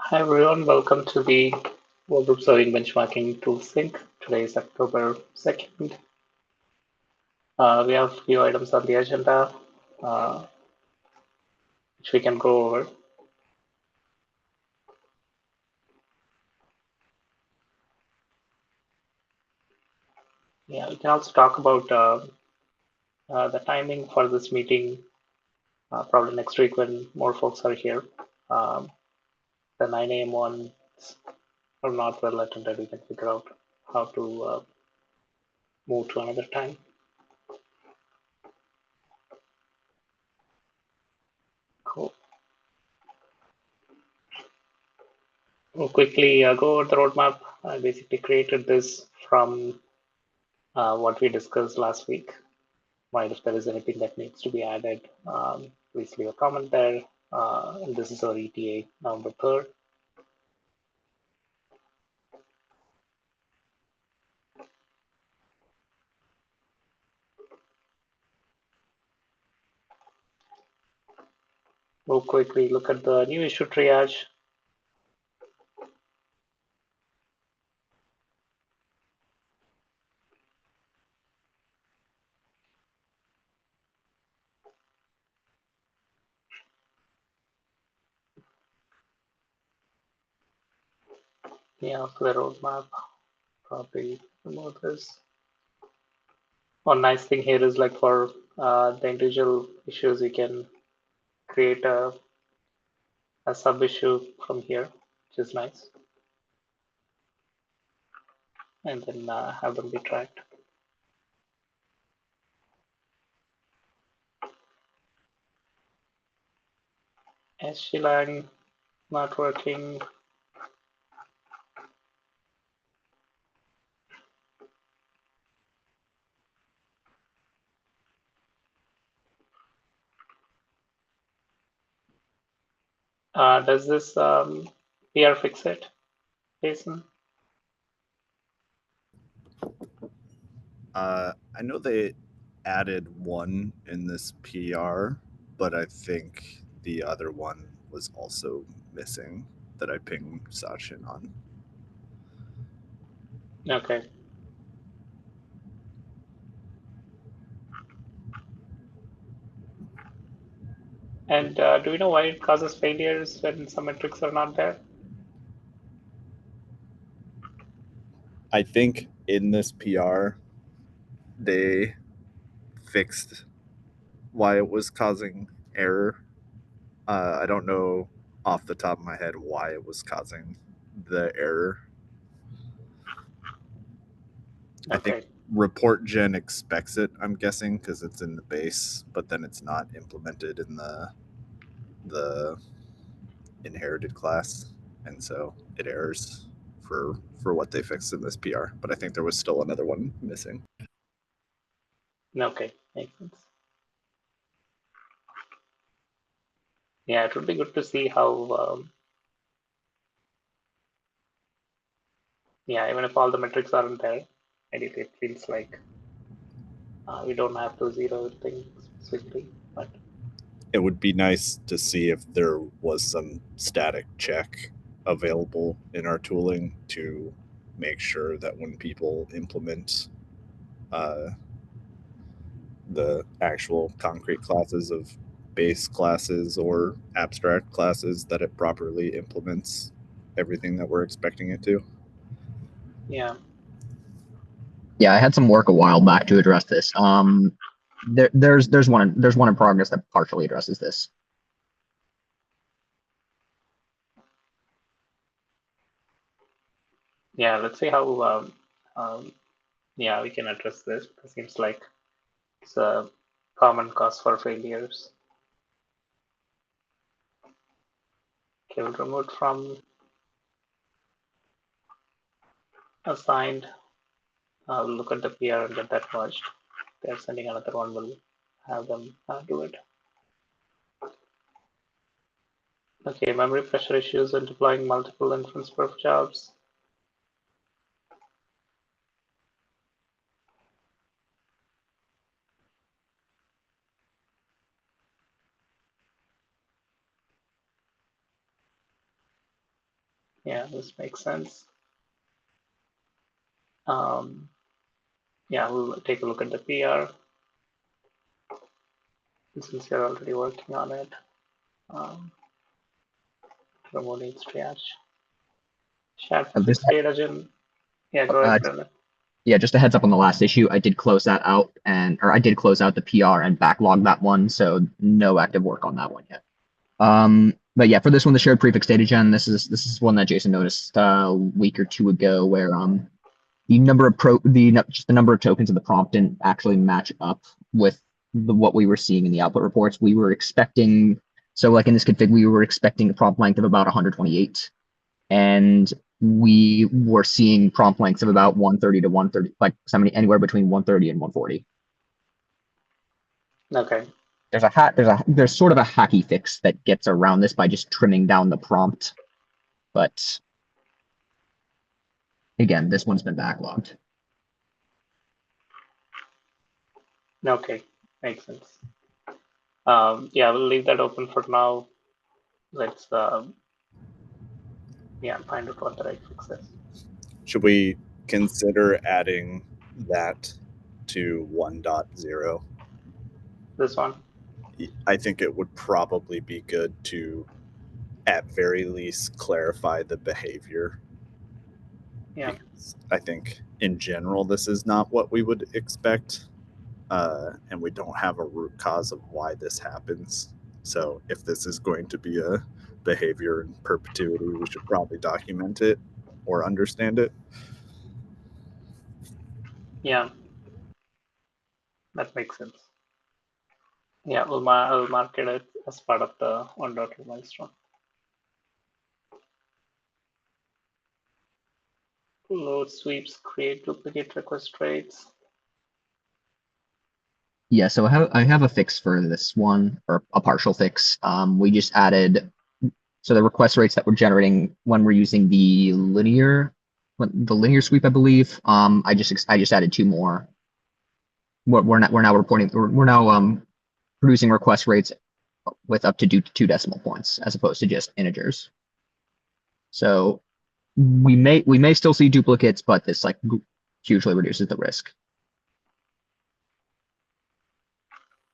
Hi everyone, welcome to the World Group Serving Benchmarking Tool Sync. Today is October 2nd. We have a few items on the agenda uh, which we can go over. Yeah, we can also talk about the timing for this meeting, probably next week when more folks are here. Um, the 9 a.m. ones are not well attended. We can figure out how to move to another time. Cool. We'll quickly go over the roadmap. I basically created this from what we discussed last week. Mind if there is anything that needs to be added, please leave a comment there. And this is our ETA November 3rd. We'll quickly look at the new issue triage. Yeah, for the roadmap, probably remove this. One nice thing here is like for the individual issues, we can create a sub issue from here, which is nice. And then have them be tracked. SGLang not working. Does this PR fix it, Jason? I know they added one in this PR, but I think the other one was also missing that I pinged Sachin on. Okay. And do we know why it causes failures when some metrics are not there? I think in this PR, they fixed why it was causing error. I don't know off the top of my head why it was causing the error. I think Okay. report gen expects it, I'm guessing, because it's in the base, but then it's not implemented in the inherited class, and so it errors for what they fixed in this PR. But I think there was still another one missing. Okay. Makes sense. Yeah, it would be good to see how, yeah, even if all the metrics aren't there, ideally it feels like we don't have to zero things specifically, but It would be nice to see if there was some static check available in our tooling to make sure that when people implement uh, the actual concrete classes of base classes or abstract classes, that it properly implements everything that we're expecting it to. yeah. Yeah, I had some work a while back to address this. There's one in progress that partially addresses this. Yeah, let's see how, yeah, we can address this. It seems like it's a common cause for failures. Okay, we'll remove from assigned. We'll look at the PR and get that merged. They're sending another one, we'll have them do it. Okay, memory pressure issues when deploying multiple inference perf jobs. Yeah, this makes sense. Yeah, we'll take a look at the PR. Since you're already working on it, remote needs triage. Chat for fixed data gen. Yeah, go ahead, Brendan. Yeah, just a heads up on the last issue. I did close that out, or I did close out the PR and backlog that one, so no active work on that one yet. But yeah, for this one, the shared prefix data gen, this is one that Jason noticed a week or two ago, where the number of just the number of tokens in the prompt didn't actually match up with what we were seeing in the output reports. We were expecting, so like in this config, we were expecting a prompt length of about 128, and we were seeing prompt lengths of about 130 to 130, like anywhere between 130 and 140. Okay. There's sort of a hacky fix that gets around this by just trimming down the prompt, but again, this one's been backlogged. Okay, makes sense. Yeah, we'll leave that open for now. Let's yeah, find out what the right fix is. Should we consider adding that to 1.0? This one? I think it would probably be good to, at very least, clarify the behavior. Yeah. Because I think in general, this is not what we would expect. And we don't have a root cause of why this happens. So if this is going to be a behavior in perpetuity, we should probably document it or understand it. Yeah, that makes sense. Yeah, I'll mark it as part of the 1.2 milestone. Load sweeps create duplicate request rates. Yeah, so I have a fix for this one, or a partial fix. We just added, so the request rates that we're generating when we're using the linear sweep, I believe. I just added two more. We're now producing request rates with up to two decimal points as opposed to just integers. So we may still see duplicates, but this like hugely reduces the risk.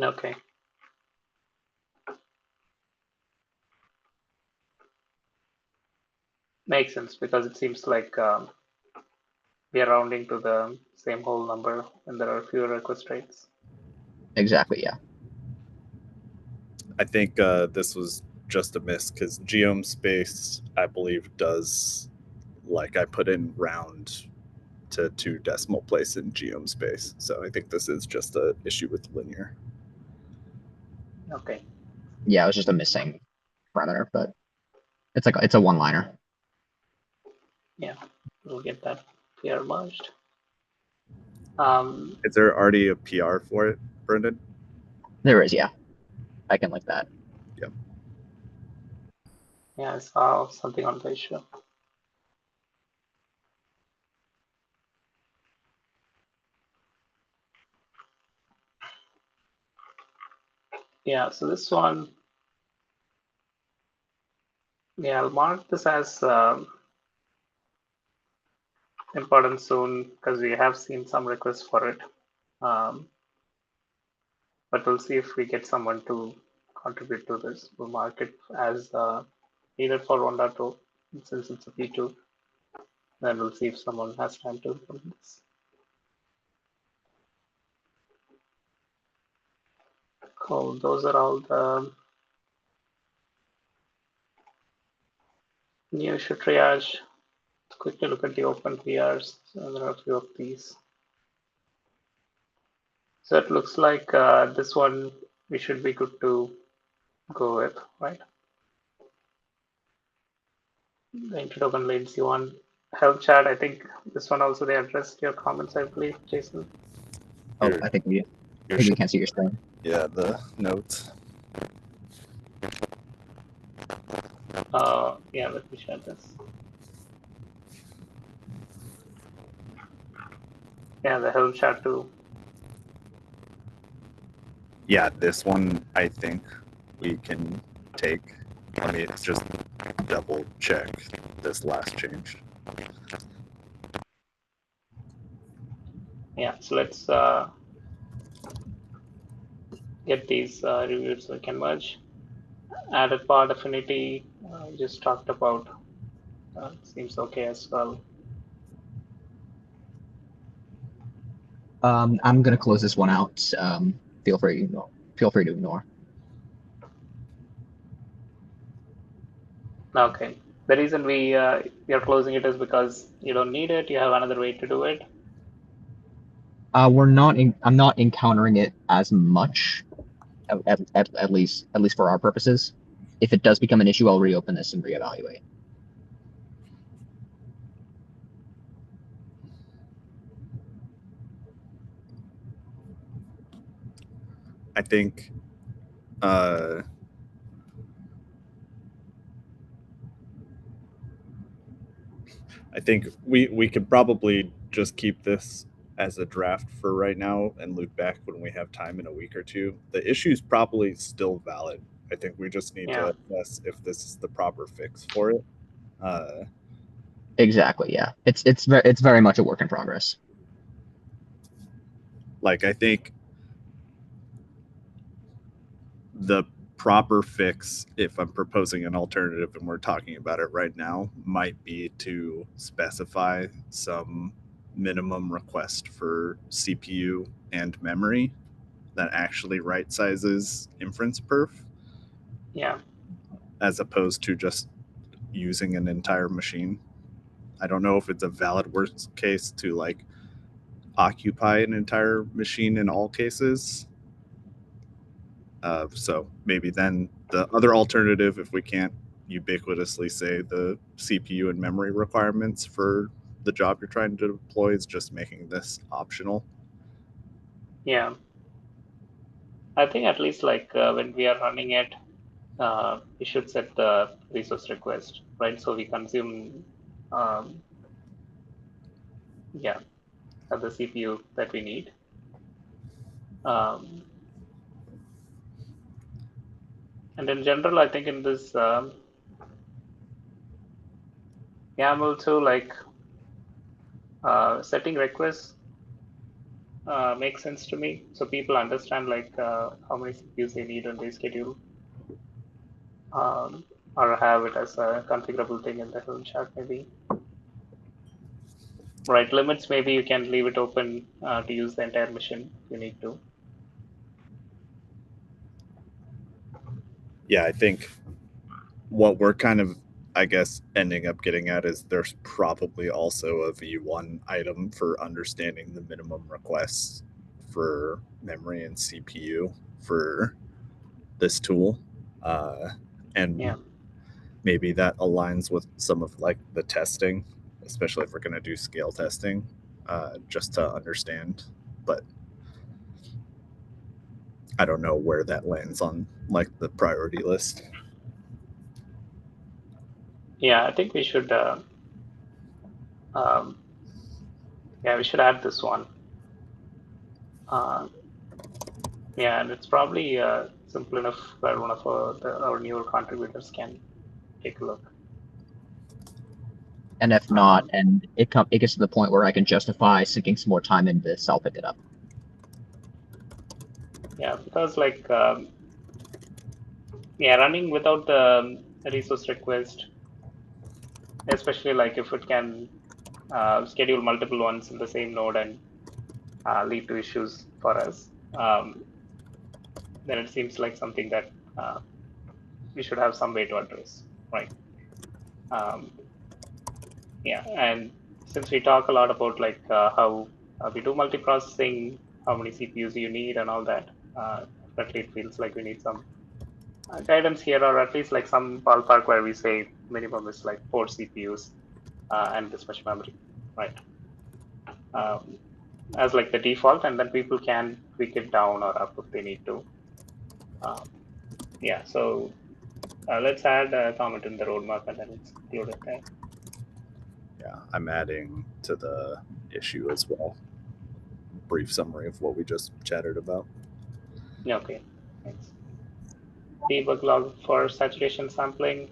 Okay. Makes sense, because it seems like we are rounding to the same whole number and there are fewer request rates. Exactly, yeah. I think this was just a miss because Geom Space, I believe, does, like, I put in round to 2 decimal place in Geom Space. So I think this is just an issue with linear. Okay. Yeah, it was just a missing parameter, but it's a one-liner. Yeah, we'll get that PR merged. Is there already a PR for it, Brendan? There is, yeah. I can link that. Yep. Yeah, I saw something on the issue. Yeah, so this one, yeah, I'll mark this as important soon because we have seen some requests for it. But we'll see if we get someone to contribute to this. We'll mark it as needed for 1.2 since it's a P2. Then we'll see if someone has time to implement this. Cool, those are all the new issue triage. Let's quickly look at the open PRs. So there are a few of these. So it looks like this one we should be good to go with, right? The intertoken latency one. Help chat, I think this one also they addressed your comments, I believe, Jason. Oh, I think we can't see your screen. Yeah, the notes. Yeah, let me share this. Yeah, the help chat too. Yeah, this one I think we can take let me just double check this last change. Yeah, so let's get these reviewed so we can merge. Added path affinity, just talked about, seems okay as well. I'm gonna close this one out. Feel free to ignore. Okay. The reason we are closing it is because you don't need it. You have another way to do it. I'm not encountering it as much, at least for our purposes. If it does become an issue, I'll reopen this and reevaluate. I think we could probably just keep this as a draft for right now and loop back when we have time in a week or two. The issue is probably still valid. I think we just need to assess if this is the proper fix for it. Exactly. Yeah. It's very much a work in progress. Like, I think the proper fix, if I'm proposing an alternative and we're talking about it right now, might be to specify some minimum request for CPU and memory that actually right sizes inference perf. Yeah. As opposed to just using an entire machine. I don't know if it's a valid worst case to like occupy an entire machine in all cases. So maybe then the other alternative, if we can't ubiquitously say the CPU and memory requirements for the job you're trying to deploy, is just making this optional. Yeah. I think at least like when we are running it, we should set the resource request, right? So we consume, yeah, the CPU that we need. And in general, I think in this YAML too, like setting requests makes sense to me. So people understand like how many CPUs they need when they schedule, or have it as a configurable thing in the Helm chart maybe. Right, limits, maybe you can leave it open to use the entire machine if you need to. Yeah, I think what we're kind of, I guess, ending up getting at is there's probably also a V1 item for understanding the minimum requests for memory and CPU for this tool. And Yeah. maybe that aligns with some of like the testing, especially if we're going to do scale testing, just to understand. But I don't know where that lands on like the priority list. Yeah, I think we should. Yeah, we should add this one. Yeah, and it's probably simple enough where one of our newer contributors can take a look. And if not, and it gets to the point where I can justify sinking some more time into this, I'll pick it up. Yeah, because like, yeah, running without the resource request, especially like if it can schedule multiple ones in the same node and lead to issues for us, then it seems like something that we should have some way to address, right? Yeah, and since we talk a lot about like how we do multiprocessing, how many CPUs you need and all that, definitely it feels like we need some guidance here, or at least like some ballpark where we say minimum is like 4 CPUs and this much memory, right? As like the default, and then people can tweak it down or up if they need to. Yeah, so let's add a comment in the roadmap and then let's include it there. Yeah, I'm adding to the issue as well. Brief summary of what we just chatted about. Yeah, okay, thanks. debug log for saturation sampling.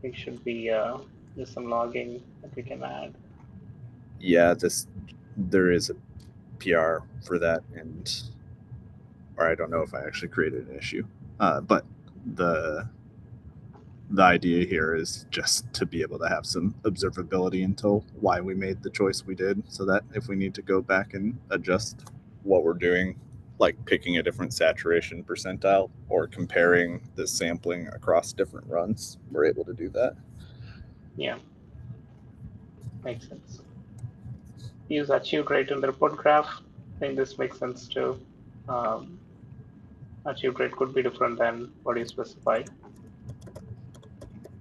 It should be just some logging that we can add. Yeah, there is a PR for that, or I don't know if I actually created an issue, but the idea here is just to be able to have some observability into why we made the choice we did, so that if we need to go back and adjust what we're doing, like picking a different saturation percentile or comparing the sampling across different runs, we're able to do that. Yeah, makes sense. Use achieved rate in the report graph. I think this makes sense too. Achieved rate could be different than what you specified.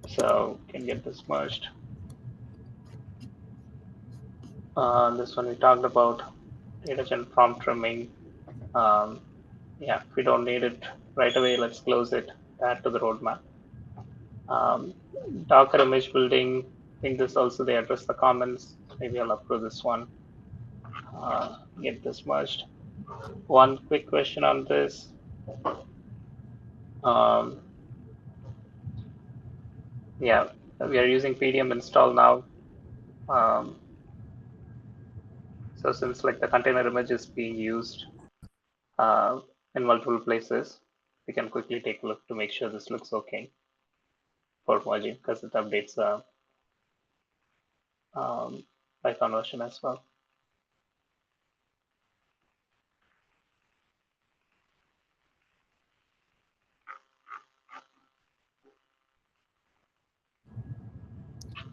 So can get this merged. This one we talked about data gen prompt trimming. Yeah, if we don't need it right away, let's close it, add to the roadmap. Docker image building, I think this also they address the comments. Maybe I'll approve this one. Get this merged. One quick question on this. Yeah, we are using PDM install now. So since like the container image is being used in multiple places, we can quickly take a look to make sure this looks okay for merging, because it updates by conversion as well.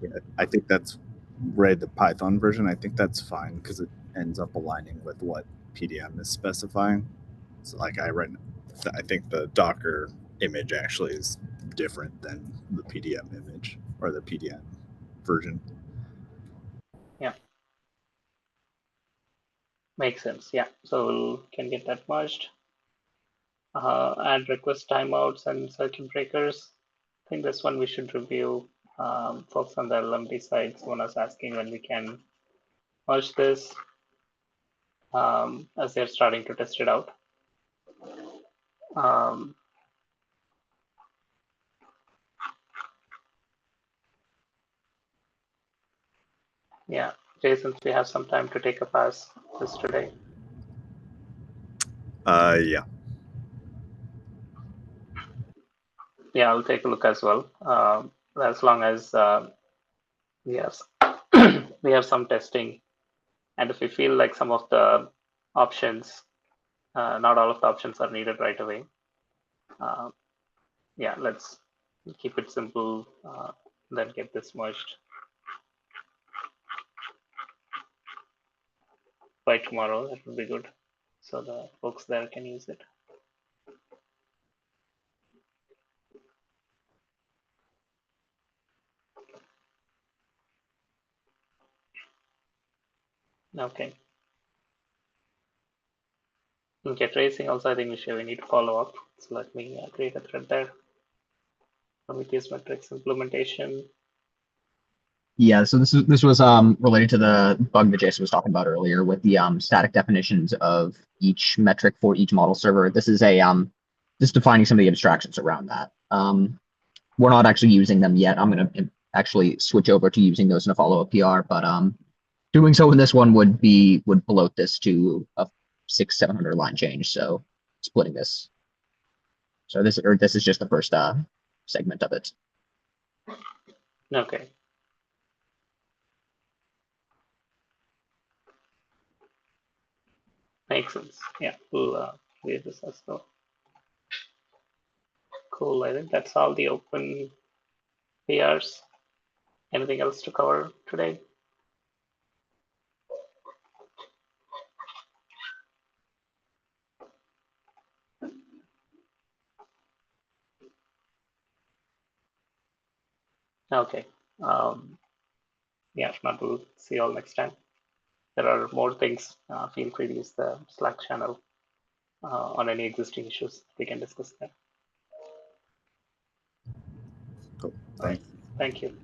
Yeah, I think that's read the Python version. I think that's fine because it ends up aligning with what PDM is specifying. So like I think the Docker image actually is different than the PDM image or the PDM version. Yeah, makes sense. Yeah, so we can get that merged. Add request timeouts and circuit breakers. I think this one we should review. Folks on the LMD side, someone was asking when we can merge this as they're starting to test it out. Yeah, Jason, we have some time to take a pass this today. Yeah. Yeah, I'll take a look as well. As long as we have we have some testing, and if we feel like some of the options, not all of the options are needed right away. Yeah, let's keep it simple, then get this merged by tomorrow. That would be good, so the folks there can use it. Okay. Okay, tracing also, I think we need to follow up. So let me create a thread there. Prometheus metrics implementation. Yeah, so this was related to the bug that Jason was talking about earlier with the static definitions of each metric for each model server. This is a just defining some of the abstractions around that. We're not actually using them yet. I'm going to actually switch over to using those in a follow-up PR, but doing so in this one would bloat this to a 600-700 line change. So splitting this. So this is just the first segment of it. Okay. Makes sense. Yeah, we'll create this as well. Cool. I think that's all the open PRs. Anything else to cover today? Okay. Yeah, if not, we'll see you all next time. There are more things. Feel free to use the Slack channel on any existing issues. We can discuss them. Cool. All right. Thank you.